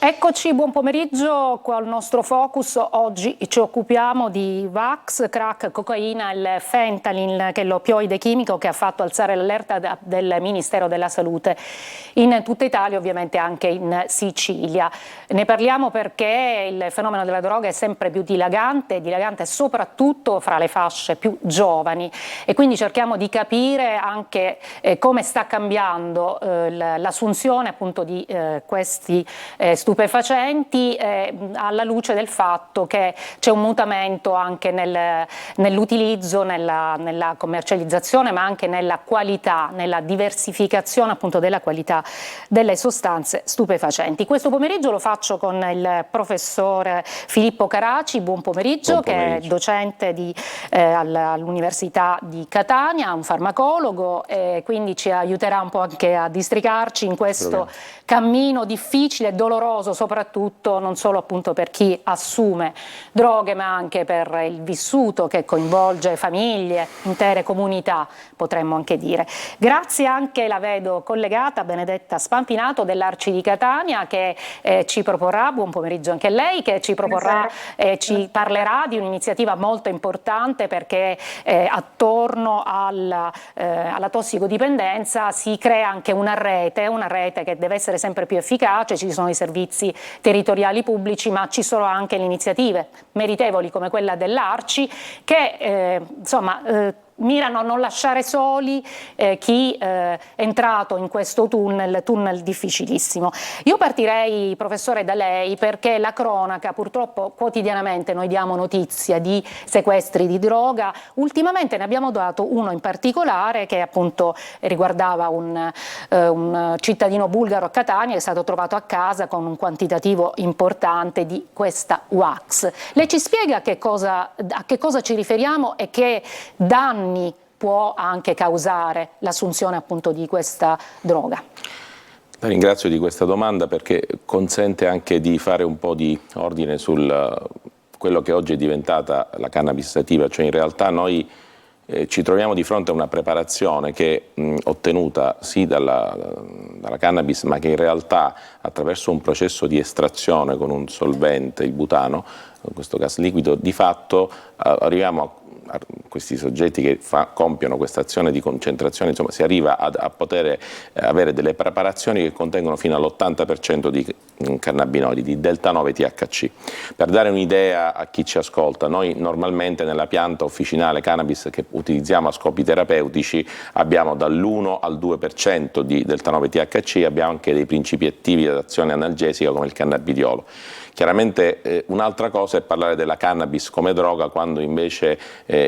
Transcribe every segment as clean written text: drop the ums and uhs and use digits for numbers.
Eccoci, buon pomeriggio col nostro focus. Oggi ci occupiamo di Vax, crack, cocaina, il fentanyl, che è l'opioide chimico che ha fatto alzare l'allerta del Ministero della Salute in tutta Italia, ovviamente anche in Sicilia. Ne parliamo perché il fenomeno della droga è sempre più dilagante soprattutto fra le fasce più giovani, e quindi cerchiamo di capire anche come sta cambiando l'assunzione appunto di questi stupefacenti alla luce del fatto che c'è un mutamento anche nell'utilizzo, nella commercializzazione, ma anche nella qualità, nella diversificazione appunto della qualità delle sostanze stupefacenti. Questo pomeriggio lo faccio con il professore Filippo Caraci, buon pomeriggio, che è docente all'Università di Catania, un farmacologo, e quindi ci aiuterà un po' anche a districarci in questo cammino difficile e doloroso, soprattutto non solo appunto per chi assume droghe, ma anche per il vissuto che coinvolge famiglie, intere comunità, potremmo anche dire. Grazie anche, la vedo collegata, Benedetta Spampinato dell'Arci di Catania, che ci proporrà, buon pomeriggio anche a lei, che ci proporrà, ci parlerà di un'iniziativa molto importante, perché attorno alla tossicodipendenza si crea anche una rete che deve essere sempre più efficace. Ci sono i servizi territoriali pubblici, ma ci sono anche le iniziative meritevoli come quella dell'Arci che mirano a non lasciare soli chi è entrato in questo tunnel difficilissimo. Io partirei, professore, da lei, perché la cronaca, purtroppo quotidianamente noi diamo notizia di sequestri di droga. Ultimamente ne abbiamo dato uno in particolare che appunto riguardava un cittadino bulgaro a Catania, che è stato trovato a casa con un quantitativo importante di questa wax. Lei ci spiega a che cosa ci riferiamo e che danni può anche causare l'assunzione appunto di questa droga? La ringrazio di questa domanda, perché consente anche di fare un po' di ordine sul quello che oggi è diventata la cannabis sativa. Cioè, in realtà noi ci troviamo di fronte a una preparazione che è ottenuta sì dalla cannabis, ma che in realtà attraverso un processo di estrazione con un solvente, il butano, in questo gas liquido, di fatto arriviamo a questi soggetti che compiono questa azione di concentrazione. Insomma, si arriva a poter avere delle preparazioni che contengono fino all'80% di cannabinoidi, di delta 9 THC. Per dare un'idea a chi ci ascolta, noi normalmente nella pianta officinale cannabis che utilizziamo a scopi terapeutici abbiamo dall'1 al 2% di delta 9 THC, abbiamo anche dei principi attivi ad azione analgesica come il cannabidiolo. Chiaramente un'altra cosa è parlare della cannabis come droga, quando invece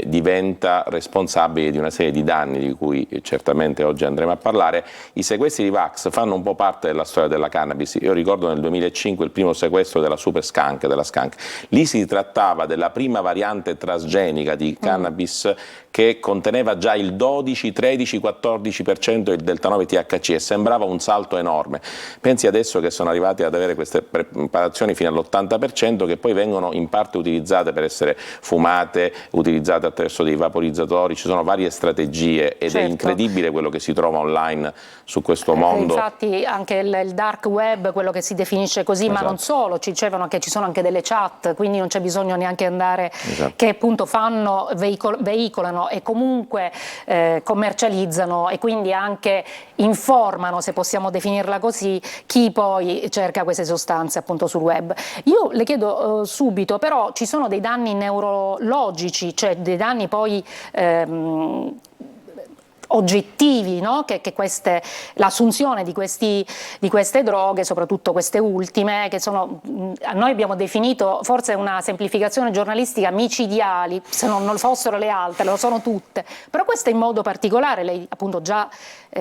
diventa responsabile di una serie di danni di cui certamente oggi andremo a parlare. I sequestri di Vax fanno un po' parte della storia della cannabis. Io ricordo nel 2005 il primo sequestro della Super Skunk, della Skunk. Lì si trattava della prima variante trasgenica di cannabis che conteneva già il 12, 13, 14% del delta 9 THC e sembrava un salto enorme. Pensi adesso che sono arrivati ad avere queste preparazioni fino all'80%, che poi vengono in parte utilizzate per essere fumate, utilizzate attraverso dei vaporizzatori. Ci sono varie strategie ed è incredibile quello che si trova online su questo mondo. Infatti anche il dark web, quello che si definisce così, ma non solo, ci dicevano che ci sono anche delle chat, quindi non c'è bisogno neanche andare, che appunto veicolano e comunque commercializzano e quindi anche informano, se possiamo definirla così, chi poi cerca queste sostanze appunto sul web. Io le chiedo subito, però ci sono dei danni neurologici, cioè dei danni poi oggettivi, no? che l'assunzione di queste droghe, soprattutto queste ultime, che sono, noi abbiamo definito, forse una semplificazione giornalistica, micidiali, se non fossero le altre, lo sono tutte, però questa in modo particolare. Lei appunto già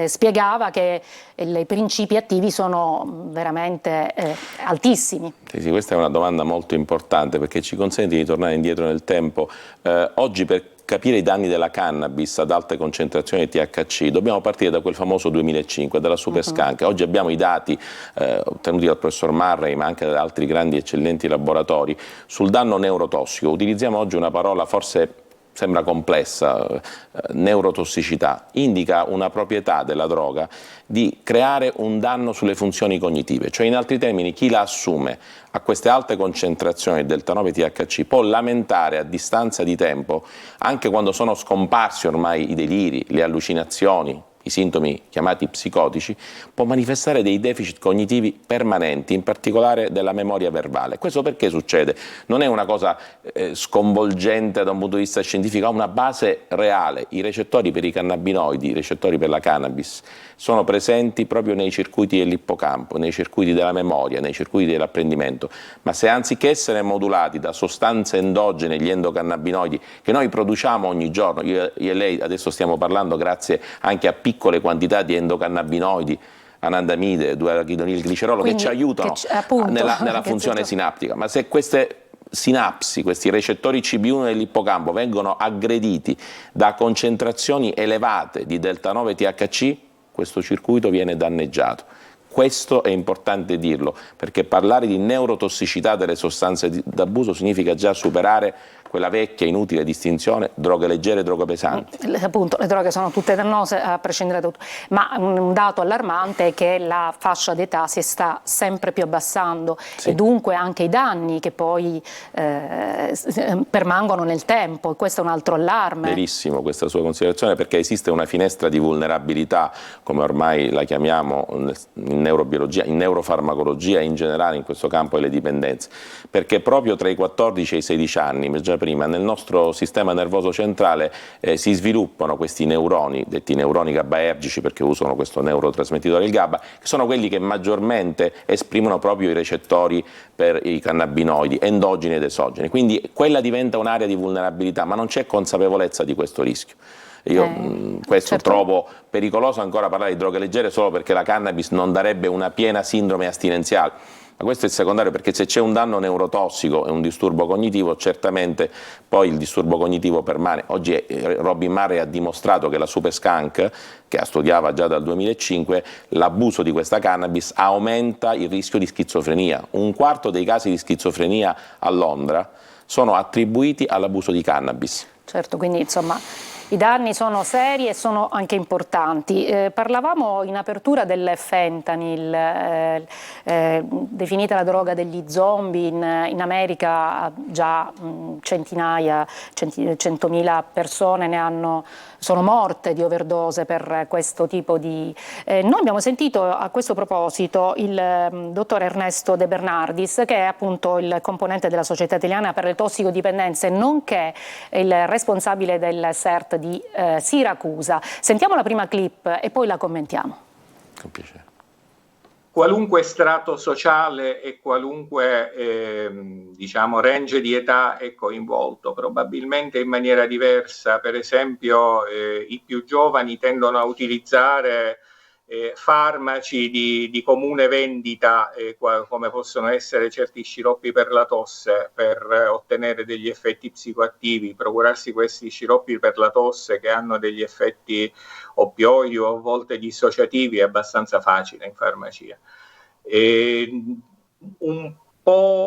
spiegava che i principi attivi sono veramente altissimi. Sì, questa è una domanda molto importante, perché ci consente di tornare indietro nel tempo. Oggi, per capire i danni della cannabis ad alte concentrazioni di THC dobbiamo partire da quel famoso 2005, dalla Super Skunk. Oggi abbiamo i dati ottenuti dal professor Murray, ma anche da altri grandi eccellenti laboratori, sul danno neurotossico. Utilizziamo oggi una parola forse sembra complessa, neurotossicità, indica una proprietà della droga di creare un danno sulle funzioni cognitive, cioè in altri termini chi la assume a queste alte concentrazioni del delta 9-THC può lamentare a distanza di tempo, anche quando sono scomparsi ormai i deliri, le allucinazioni, i sintomi chiamati psicotici, può manifestare dei deficit cognitivi permanenti, in particolare della memoria verbale. Questo perché succede? Non è una cosa sconvolgente da un punto di vista scientifico, ha una base reale. I recettori per i cannabinoidi, i recettori per la cannabis, sono presenti proprio nei circuiti dell'ippocampo, nei circuiti della memoria, nei circuiti dell'apprendimento, ma se anziché essere modulati da sostanze endogene, gli endocannabinoidi, che noi produciamo ogni giorno, io e lei adesso stiamo parlando grazie anche a piccole quantità di endocannabinoidi, anandamide, 2-arachidonilglicerolo, che ci aiutano nella funzione sinaptica, ma se queste sinapsi, questi recettori CB1 dell'ippocampo vengono aggrediti da concentrazioni elevate di delta 9-THC, questo circuito viene danneggiato. Questo è importante dirlo, perché parlare di neurotossicità delle sostanze d'abuso significa già superare quella vecchia inutile distinzione droghe leggere e droghe pesanti. Appunto, le droghe sono tutte dannose a prescindere da tutto, ma un dato allarmante è che la fascia d'età si sta sempre più abbassando, sì, e dunque anche i danni che poi permangono nel tempo, questo è un altro allarme. Verissimo questa sua considerazione, perché esiste una finestra di vulnerabilità, come ormai la chiamiamo in neurobiologia, in neurofarmacologia e in generale in questo campo delle dipendenze, perché proprio tra i 14 e i 16 anni, già prima, nel nostro sistema nervoso centrale si sviluppano questi neuroni, detti neuroni GABAergici perché usano questo neurotrasmettitore, il GABA, che sono quelli che maggiormente esprimono proprio i recettori per i cannabinoidi, endogeni ed esogeni. Quindi quella diventa un'area di vulnerabilità, ma non c'è consapevolezza di questo rischio. Io questo certo, trovo pericoloso ancora parlare di droghe leggere solo perché la cannabis non darebbe una piena sindrome astinenziale. Ma questo è il secondario, perché se c'è un danno neurotossico e un disturbo cognitivo, certamente poi il disturbo cognitivo permane. Oggi Robin Murray ha dimostrato che la Superskunk, che studiava già dal 2005, l'abuso di questa cannabis aumenta il rischio di schizofrenia. Un quarto dei casi di schizofrenia a Londra sono attribuiti all'abuso di cannabis. Certo, quindi insomma i danni sono seri e sono anche importanti. Parlavamo in apertura del fentanyl, definita la droga degli zombie, in America già centinaia, 100.000 persone sono morte di overdose per questo tipo di... Noi abbiamo sentito a questo proposito il dottor Ernesto De Bernardis, che è appunto il componente della Società Italiana per le Tossicodipendenze, nonché il responsabile del CERT di Siracusa. Sentiamo la prima clip e poi la commentiamo. Con piacere. Qualunque strato sociale e qualunque diciamo range di età è coinvolto, probabilmente in maniera diversa. Per esempio i più giovani tendono a utilizzare farmaci di comune vendita, come possono essere certi sciroppi per la tosse, per ottenere degli effetti psicoattivi. Procurarsi questi sciroppi per la tosse che hanno degli effetti oppioidi o a volte dissociativi è abbastanza facile in farmacia. Un po',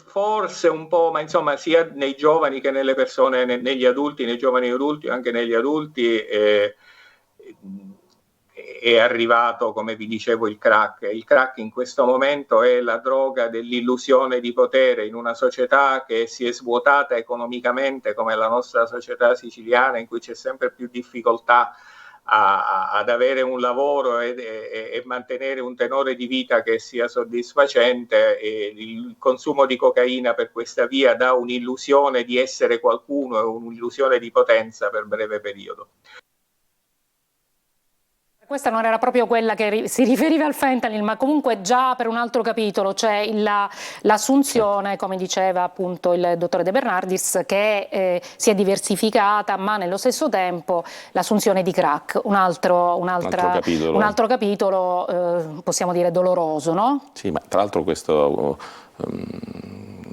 forse un po', ma insomma sia nei giovani che nelle persone, negli adulti, nei giovani adulti, anche negli adulti, è arrivato, come vi dicevo, il crack. Il crack in questo momento è la droga dell'illusione di potere in una società che si è svuotata economicamente, come la nostra società siciliana, in cui c'è sempre più difficoltà ad avere un lavoro e mantenere un tenore di vita che sia soddisfacente. E il consumo di cocaina per questa via dà un'illusione di essere qualcuno e un'illusione di potenza per breve periodo. Questa non era proprio quella che si riferiva al fentanyl, ma comunque già per un altro capitolo, cioè l'assunzione, come diceva appunto il dottore De Bernardis, che si è diversificata, ma nello stesso tempo l'assunzione di crack, un altro capitolo possiamo dire doloroso, no? Sì, ma tra l'altro questo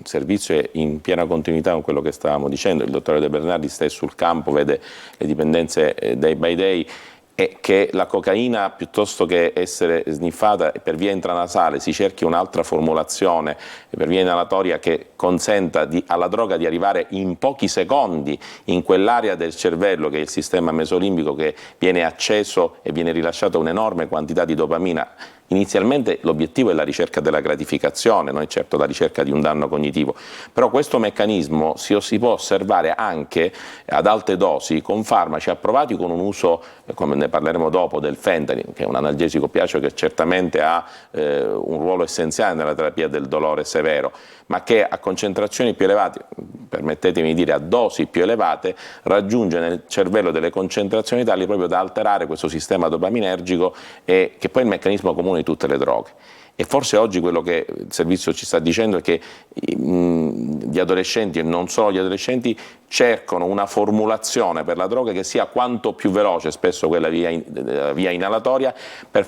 servizio è in piena continuità con quello che stavamo dicendo. Il dottore De Bernardis è sul campo, vede le dipendenze day by day, è che la cocaina, piuttosto che essere sniffata per via intranasale, si cerchi un'altra formulazione per via inalatoria che consenta alla droga di arrivare in pochi secondi in quell'area del cervello che è il sistema mesolimbico, che viene acceso e viene rilasciata un'enorme quantità di dopamina. Inizialmente l'obiettivo è la ricerca della gratificazione, non è certo la ricerca di un danno cognitivo, però questo meccanismo si può osservare anche ad alte dosi con farmaci approvati con un uso, come ne parleremo dopo, del fentanyl, che è un analgesico oppiaceo che certamente ha un ruolo essenziale nella terapia del dolore severo, ma che a concentrazioni più elevate, permettetemi di dire a dosi più elevate, raggiunge nel cervello delle concentrazioni tali proprio da alterare questo sistema dopaminergico, e che poi è il meccanismo comune di tutte le droghe. E forse oggi quello che il servizio ci sta dicendo è che gli adolescenti, e non solo gli adolescenti, cercano una formulazione per la droga che sia quanto più veloce, spesso quella via inalatoria, per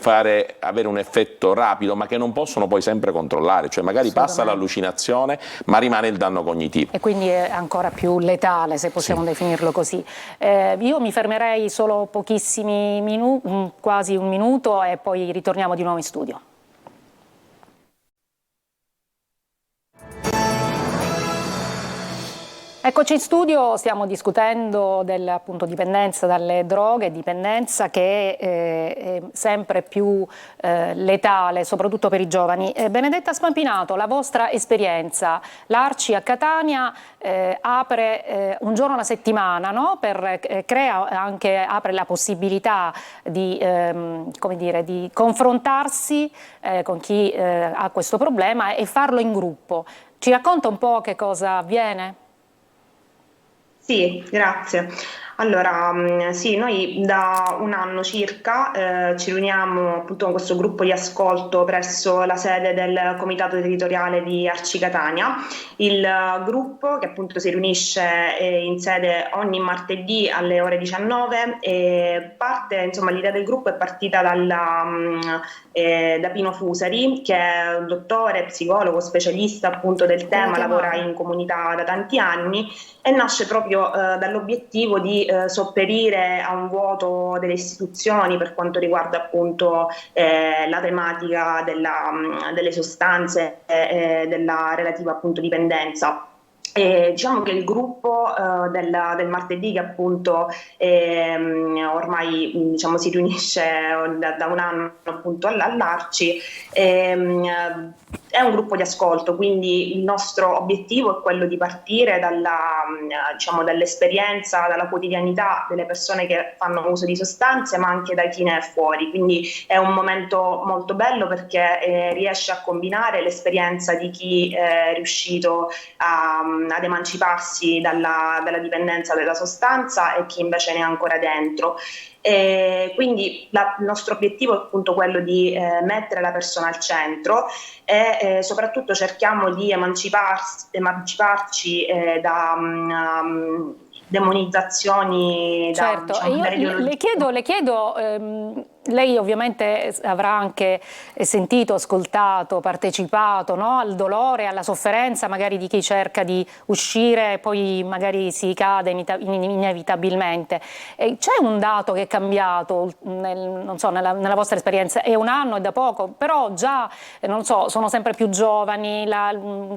avere un effetto rapido, ma che non possono poi sempre controllare, cioè magari passa l'allucinazione ma rimane il danno cognitivo. E quindi è ancora più letale, se possiamo definirlo così. Io mi fermerei solo pochissimi minuti, quasi un minuto, e poi ritorniamo di nuovo in studio. Eccoci in studio, stiamo discutendo della dipendenza dalle droghe, dipendenza che è sempre più letale, soprattutto per i giovani. Benedetta Spampinato, la vostra esperienza, l'Arci a Catania apre un giorno alla settimana, no? Apre la possibilità di, come dire, di confrontarsi con chi ha questo problema e farlo in gruppo. Ci racconta un po' che cosa avviene? Sì, grazie. Allora, sì, noi da un anno circa ci riuniamo appunto con questo gruppo di ascolto presso la sede del Comitato Territoriale di Arci Catania. Il gruppo, che appunto si riunisce in sede ogni martedì alle ore 19, e insomma, l'idea del gruppo è partita da Pino Fusari, che è un dottore, psicologo, specialista appunto del tema, lavora in comunità da tanti anni, e nasce proprio dall'obiettivo di sopperire a un vuoto delle istituzioni per quanto riguarda appunto la tematica delle sostanze e della relativa appunto dipendenza. Diciamo che il gruppo del martedì, che appunto ormai diciamo, si riunisce da un anno appunto all'Arci, è un gruppo di ascolto, quindi il nostro obiettivo è quello di partire dall'esperienza, dalla quotidianità delle persone che fanno uso di sostanze, ma anche da chi ne è fuori. Quindi è un momento molto bello, perché riesce a combinare l'esperienza di chi è riuscito ad emanciparsi dalla dipendenza della sostanza e chi invece ne è ancora dentro. Quindi il nostro obiettivo è appunto quello di mettere la persona al centro, e soprattutto cerchiamo di emanciparci da demonizzazioni. Certo, io le chiedo lei ovviamente avrà anche sentito, ascoltato, partecipato, no? Al dolore, alla sofferenza magari di chi cerca di uscire e poi magari si cade inevitabilmente. C'è un dato che è cambiato, non so, nella vostra esperienza? È un anno, è da poco, però già, non so, sono sempre più giovani,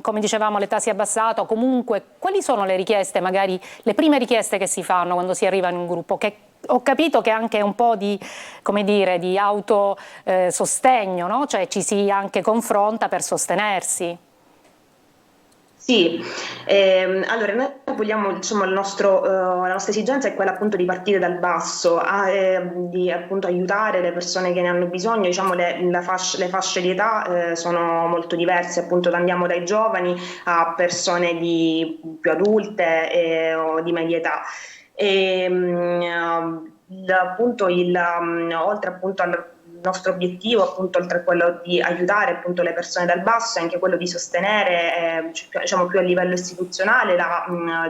come dicevamo l'età si è abbassata, o comunque quali sono le richieste, magari le prime richieste che si fanno quando si arriva in un gruppo? Che ho capito che anche un po' di, come dire, di autosostegno, no? Cioè ci si anche confronta per sostenersi. Sì, allora noi vogliamo, diciamo, la nostra esigenza è quella appunto di partire dal basso, di appunto aiutare le persone che ne hanno bisogno. Diciamo, le fasce di età sono molto diverse, appunto andiamo dai giovani a persone più adulte o di media età. Oltre appunto al nostro obiettivo, appunto, oltre a quello di aiutare appunto le persone dal basso, è anche quello di sostenere, diciamo, più a livello istituzionale la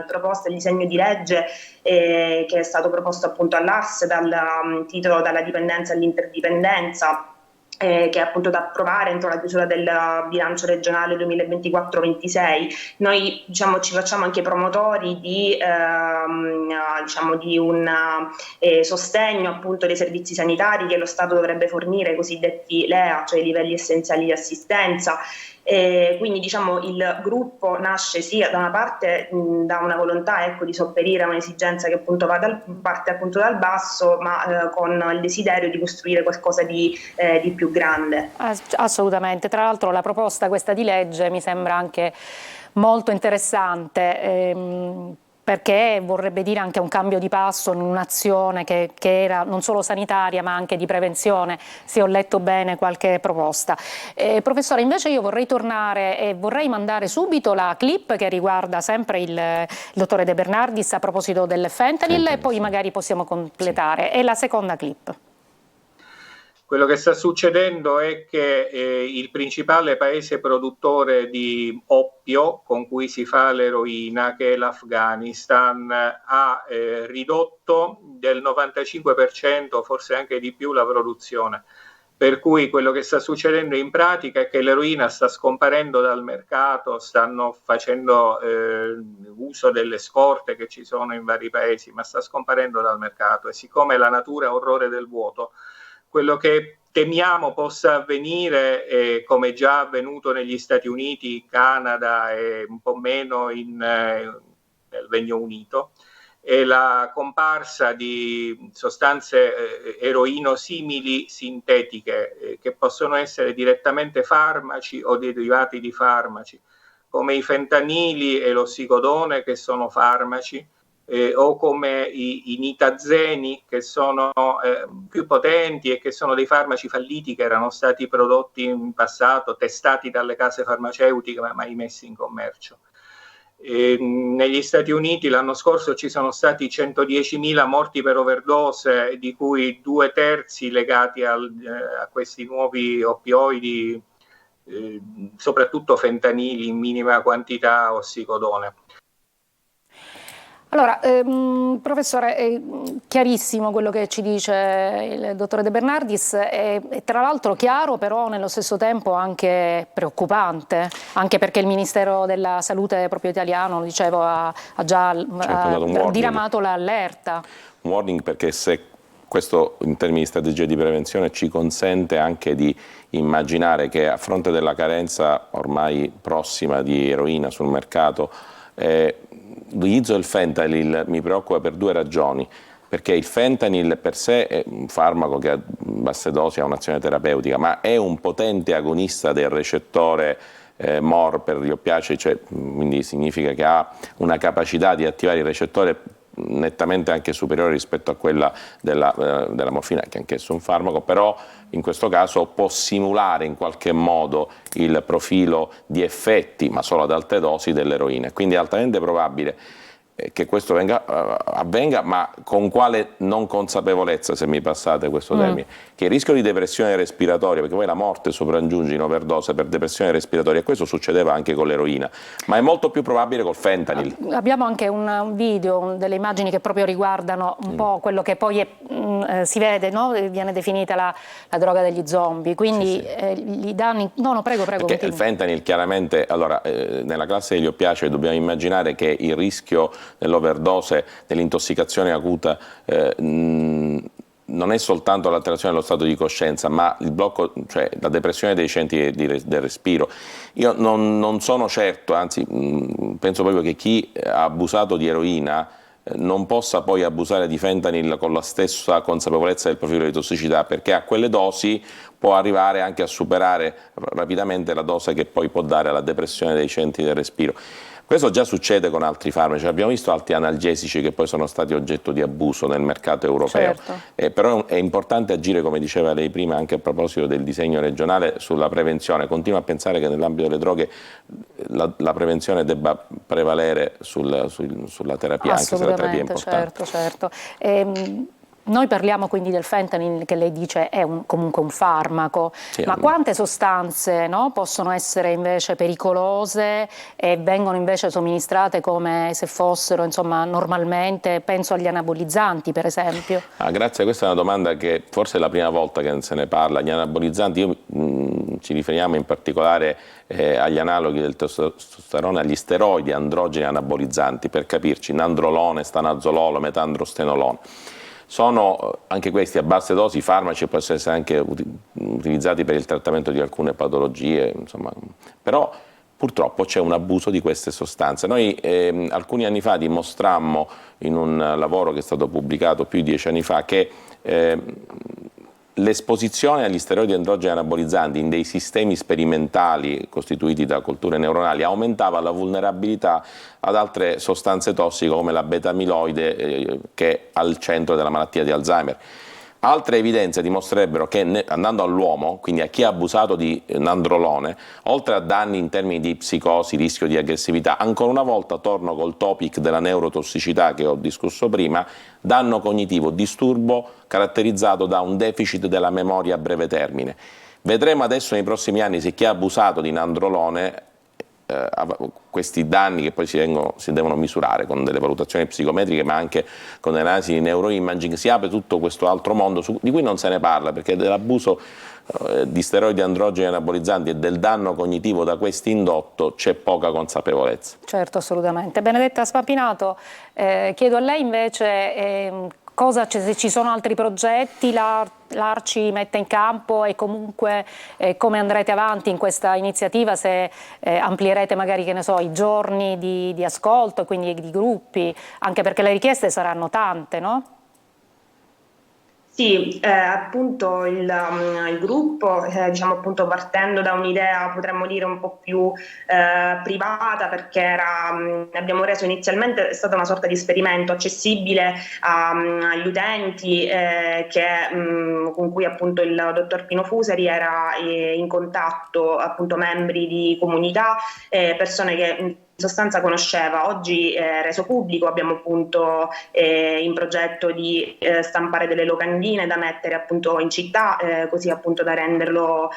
proposta, il disegno di legge che è stato proposto appunto all'AS dal titolo Dalla dipendenza all'interdipendenza, che è appunto da approvare entro la chiusura del bilancio regionale 2024-26. Noi diciamo, ci facciamo anche promotori di un sostegno appunto dei servizi sanitari che lo Stato dovrebbe fornire, i cosiddetti LEA, cioè i livelli essenziali di assistenza. Quindi diciamo il gruppo nasce sia da una parte da una volontà, ecco, di sopperire a un'esigenza che appunto parte appunto dal basso, ma con il desiderio di costruire qualcosa di più grande. Assolutamente, tra l'altro la proposta questa di legge mi sembra anche molto interessante, perché vorrebbe dire anche un cambio di passo in un'azione che era non solo sanitaria ma anche di prevenzione, se ho letto bene qualche proposta. Professore, invece io vorrei tornare e vorrei mandare subito la clip che riguarda sempre il dottore De Bernardis a proposito del fentanyl e poi magari possiamo completare. Sì. E la seconda clip. Quello che sta succedendo è che il principale paese produttore di oppio con cui si fa l'eroina, che è l'Afghanistan, ha ridotto del 95%, forse anche di più, la produzione. Per cui quello che sta succedendo in pratica è che l'eroina sta scomparendo dal mercato, stanno facendo uso delle scorte che ci sono in vari paesi, ma sta scomparendo dal mercato, e siccome la natura è orrore del vuoto, quello che temiamo possa avvenire, come già avvenuto negli Stati Uniti, Canada e un po' meno nel Regno Unito, è la comparsa di sostanze eroino-simili sintetiche che possono essere direttamente farmaci o derivati di farmaci, come i fentanili e l'ossicodone, che sono farmaci, o come i nitazeni, che sono più potenti e che sono dei farmaci falliti che erano stati prodotti in passato, testati dalle case farmaceutiche ma mai messi in commercio. Negli Stati Uniti l'anno scorso ci sono stati 110.000 morti per overdose, di cui 2/3 legati a questi nuovi oppioidi, soprattutto fentanili in minima quantità, ossicodone. Allora, professore, è chiarissimo quello che ci dice il dottore De Bernardis, è tra l'altro chiaro, però nello stesso tempo anche preoccupante, anche perché il Ministero della Salute proprio italiano, lo dicevo, ha già diramato l'allerta. Un warning, perché se questo in termini di strategia di prevenzione ci consente anche di immaginare che a fronte della carenza ormai prossima di eroina sul mercato, l'utilizzo del fentanyl mi preoccupa per due ragioni, perché il fentanyl per sé è un farmaco che a basse dosi ha un'azione terapeutica, ma è un potente agonista del recettore MOR per gli oppiacei, cioè, quindi significa che ha una capacità di attivare il recettore nettamente anche superiore rispetto a quella della morfina, che anch'esso è un farmaco, però in questo caso può simulare in qualche modo il profilo di effetti, ma solo ad alte dosi, dell'eroina. Quindi è altamente probabile che questo avvenga, ma con quale non consapevolezza, se mi passate questo termine, che il rischio di depressione respiratoria, perché poi la morte sopraggiunge in overdose per depressione respiratoria, e questo succedeva anche con l'eroina, ma è molto più probabile col fentanyl. Abbiamo anche un video, delle immagini che proprio riguardano un po' quello che poi si vede, no? Viene definita la droga degli zombie, quindi gli danni... No, prego. Perché il fentanyl chiaramente, allora, nella classe degli oppiacei dobbiamo immaginare che il rischio dell'overdose, dell'intossicazione acuta, non è soltanto l'alterazione dello stato di coscienza, ma il blocco, cioè la depressione dei centri del respiro. Io non sono certo, anzi penso proprio che chi ha abusato di eroina non possa poi abusare di fentanyl con la stessa consapevolezza del profilo di tossicità, perché a quelle dosi può arrivare anche a superare rapidamente la dose che poi può dare alla depressione dei centri del respiro. Questo già succede con altri farmaci, abbiamo visto altri analgesici che poi sono stati oggetto di abuso nel mercato europeo, però è importante agire, come diceva lei prima, anche a proposito del disegno regionale, sulla prevenzione. Continuo a pensare che nell'ambito delle droghe la prevenzione debba prevalere sulla terapia, anche se la terapia è importante. Certo. Noi parliamo quindi del fentanyl, che lei dice è comunque un farmaco, sì, ma quante sostanze, no, possono essere invece pericolose e vengono invece somministrate come se fossero, insomma, normalmente? Penso agli anabolizzanti, per esempio. Grazie, questa è una domanda che forse è la prima volta che se ne parla. Gli anabolizzanti, ci riferiamo in particolare agli analoghi del testosterone, agli steroidi androgeni anabolizzanti, per capirci, nandrolone, stanazololo, metandrostenolone. Sono anche questi a basse dosi farmaci e possono essere anche utilizzati per il trattamento di alcune patologie, insomma. Però purtroppo c'è un abuso di queste sostanze. Noi alcuni anni fa dimostrammo in un lavoro che è stato pubblicato più di 10 anni fa che l'esposizione agli steroidi androgeni anabolizzanti in dei sistemi sperimentali costituiti da colture neuronali aumentava la vulnerabilità ad altre sostanze tossiche come la beta-amiloide che è al centro della malattia di Alzheimer. Altre evidenze dimostrerebbero che andando all'uomo, quindi a chi ha abusato di nandrolone, oltre a danni in termini di psicosi, rischio di aggressività, ancora una volta torno col topic della neurotossicità che ho discusso prima, danno cognitivo, disturbo caratterizzato da un deficit della memoria a breve termine. Vedremo adesso nei prossimi anni se chi ha abusato di nandrolone questi danni che poi si devono misurare con delle valutazioni psicometriche ma anche con le analisi di neuroimaging, si apre tutto questo altro mondo di cui non se ne parla, perché dell'abuso di steroidi androgeni anabolizzanti e del danno cognitivo da questi indotto c'è poca consapevolezza. Certo, assolutamente. Benedetta Spampinato, chiedo a lei invece se ci sono altri progetti, l'Arci mette in campo e comunque come andrete avanti in questa iniziativa, se amplierete magari, che ne so, i giorni di ascolto, quindi di gruppi, anche perché le richieste saranno tante, no? Sì, appunto il gruppo, diciamo appunto partendo da un'idea potremmo dire un po' più privata, perché abbiamo reso inizialmente, è stata una sorta di esperimento accessibile agli utenti con cui appunto il dottor Pino Fusari era in contatto, appunto membri di comunità, persone che in sostanza conosceva. Oggi reso pubblico, abbiamo appunto in progetto di stampare delle locandine da mettere appunto in città, così appunto da renderlo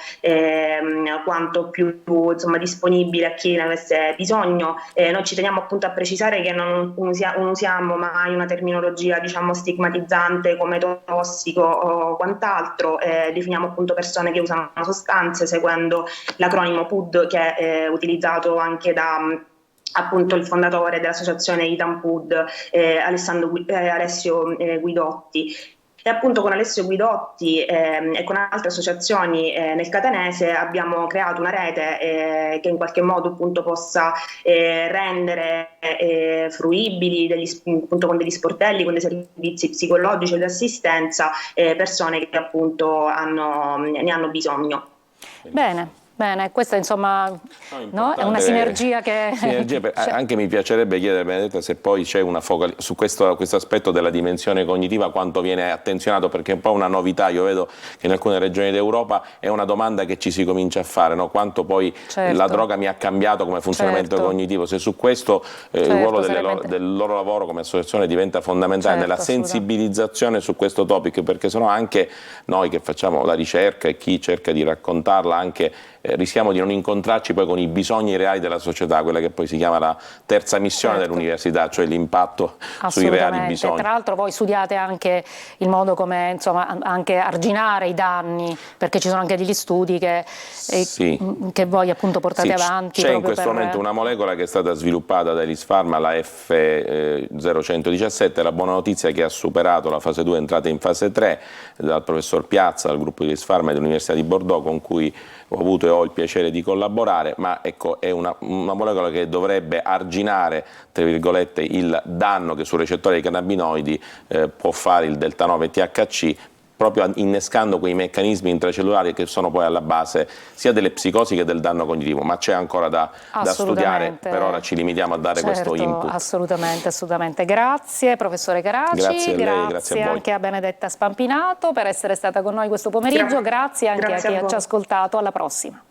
quanto più insomma disponibile a chi ne avesse bisogno. Noi ci teniamo appunto a precisare che non usiamo mai una terminologia diciamo stigmatizzante come tossico o quant'altro, definiamo appunto persone che usano sostanze seguendo l'acronimo PUD, che è utilizzato anche da appunto il fondatore dell'associazione Itampud, Alessio Guidotti. E appunto con Alessio Guidotti e con altre associazioni nel catanese abbiamo creato una rete che in qualche modo appunto possa rendere fruibili appunto con degli sportelli, con dei servizi psicologici e di assistenza persone che appunto ne hanno bisogno. Bene. Bene, questa insomma no? È una sinergia che... Anche mi piacerebbe chiedere, Benedetta, se poi c'è una focalizzazione su questo aspetto della dimensione cognitiva, quanto viene attenzionato, perché è un po' una novità, io vedo che in alcune regioni d'Europa è una domanda che ci si comincia a fare, no? Quanto poi la droga mi ha cambiato come funzionamento cognitivo, se su questo il ruolo del loro lavoro come associazione diventa fondamentale nella sensibilizzazione su questo topic, perché sennò anche noi che facciamo la ricerca e chi cerca di raccontarla anche rischiamo di non incontrarci poi con i bisogni reali della società, quella che poi si chiama la terza missione dell'università, cioè l'impatto sui reali bisogni. Tra l'altro voi studiate anche il modo come insomma anche arginare i danni, perché ci sono anche degli studi che voi appunto portate avanti. C'è in questo momento una molecola che è stata sviluppata da Elis Pharma, la F0117, la buona notizia è che ha superato la fase 2, è entrata in fase 3, dal professor Piazza, dal gruppo di Elis Pharma e dell'Università di Bordeaux, con cui ho avuto e ho il piacere di collaborare, ma ecco, è una molecola che dovrebbe arginare, tra virgolette, il danno che sul recettore dei cannabinoidi può fare il delta 9 THC, proprio innescando quei meccanismi intracellulari che sono poi alla base sia delle psicosi che del danno cognitivo, ma c'è ancora da studiare, per ora ci limitiamo a dare questo input. Assolutamente. Grazie professore Caraci, grazie a lei, grazie a voi. Anche a Benedetta Spampinato per essere stata con noi questo pomeriggio, grazie anche a chi ci ha ascoltato, alla prossima.